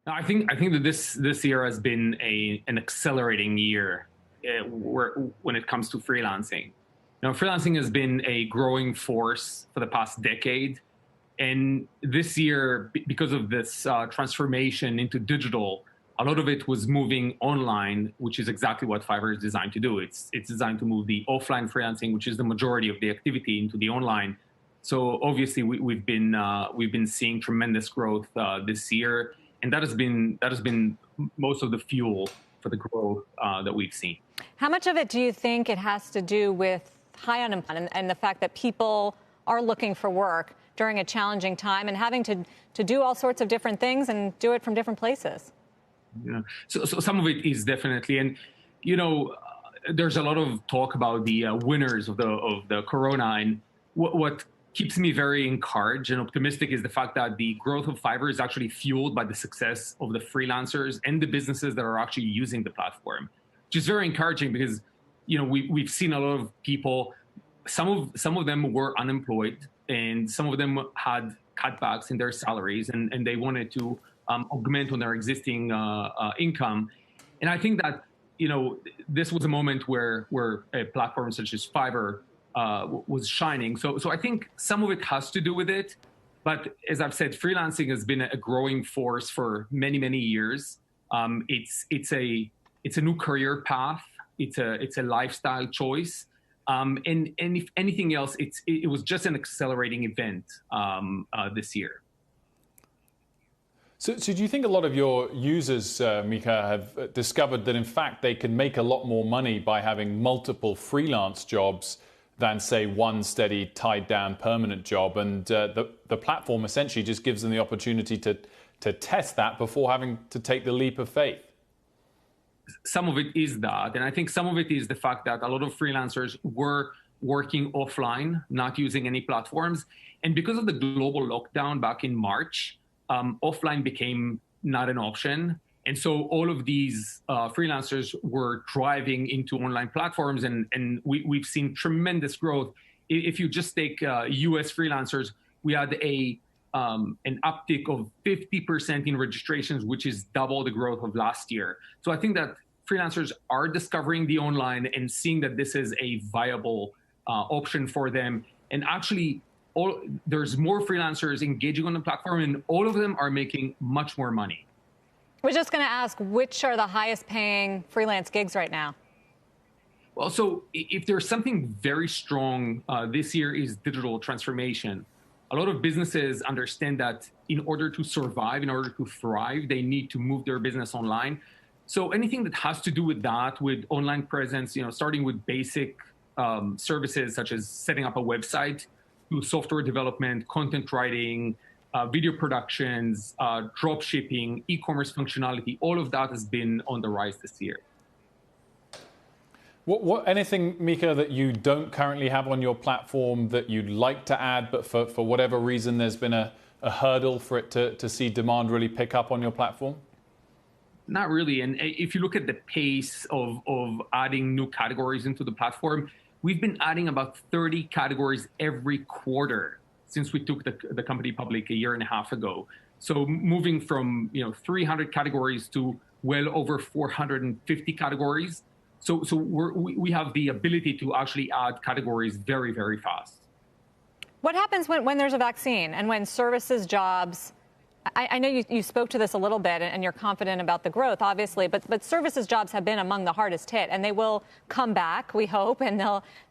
I think that this year has been an accelerating year when it comes to freelancing. Now, freelancing has been a growing force for the past decade, and this year, because of this transformation into digital, a lot of it was moving online, which is exactly what Fiverr is designed to do. It's designed to move the offline freelancing, which is the majority of the activity, into the online. So obviously, we've been seeing tremendous growth this year, and that has been most of the fuel for the growth that we've seen. How much of it do you think it has to do with high unemployment and the fact that people are looking for work during a challenging time and having to do all sorts of different things and do it from different places? Yeah. So some of it is definitely, and there's a lot of talk about the winners of the corona, and what keeps me very encouraged and optimistic is the fact that the growth of Fiverr is actually fueled by the success of the freelancers and the businesses that are actually using the platform, which is very encouraging because we've seen a lot of people. Some of them were unemployed, and some of them had cutbacks in their salaries, and they wanted to augment on their existing income. And I think that this was a moment where a platform such as Fiverr was shining. So I think some of it has to do with it. But as I've said, freelancing has been a growing force for many years. It's a new career path. It's a lifestyle choice. And if anything else, it was just an accelerating event this year. So do you think a lot of your users, Micha, have discovered that in fact they can make a lot more money by having multiple freelance jobs than, say, one steady, tied down permanent job? And the platform essentially just gives them the opportunity to test that before having to take the leap of faith. Some of it is that. And I think some of it is the fact that a lot of freelancers were working offline, not using any platforms. And because of the global lockdown back in March, offline became not an option. And so all of these freelancers were driving into online platforms, and we've seen tremendous growth. If you just take US freelancers, we had an uptick of 50% in registrations, which is double the growth of last year. So I think that freelancers are discovering the online and seeing that this is a viable option for them. And actually, there's more freelancers engaging on the platform, and all of them are making much more money. We're just going to ask, which are the highest paying freelance gigs right now? Well, so if there's something very strong this year is digital transformation. A lot of businesses understand that in order to survive, in order to thrive, they need to move their business online. So anything that has to do with that, with online presence, starting with basic services such as setting up a website, to software development, content writing, video productions, drop shipping, e-commerce functionality, all of that has been on the rise this year. Anything, Micha, that you don't currently have on your platform that you'd like to add, but for whatever reason there's been a hurdle for it to see demand really pick up on your platform? Not really. And if you look at the pace of adding new categories into the platform, we've been adding about 30 categories every quarter since we took the company public a year and a half ago. So moving from 300 categories to well over 450 categories. So we have the ability to actually add categories very, very fast. What happens when there's a vaccine and when services jobs? I know you spoke to this a little bit, and you're confident about the growth, obviously, but services jobs have been among the hardest hit, and they will come back, we hope, and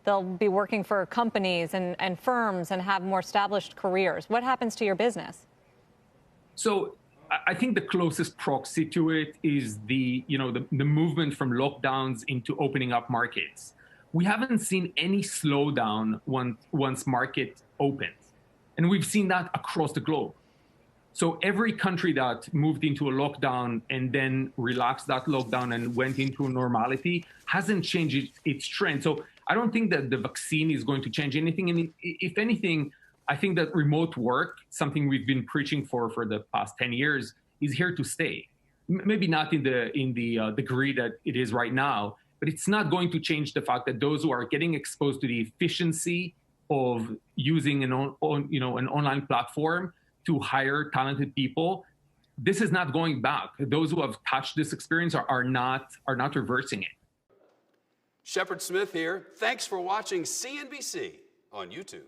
they'll be working for companies and firms and have more established careers. What happens to your business? So I think the closest proxy to it is the movement from lockdowns into opening up markets. We haven't seen any slowdown once market opens, and we've seen that across the globe. So every country that moved into a lockdown and then relaxed that lockdown and went into normality hasn't changed its trend. So I don't think that the vaccine is going to change anything. And if anything, I think that remote work, something we've been preaching for the past 10 years, is here to stay. Maybe not in the degree that it is right now, but it's not going to change the fact that those who are getting exposed to the efficiency of using an online platform to hire talented people, this is not going back. Those who have touched this experience are not reversing it. Shepard Smith here. Thanks for watching CNBC on YouTube.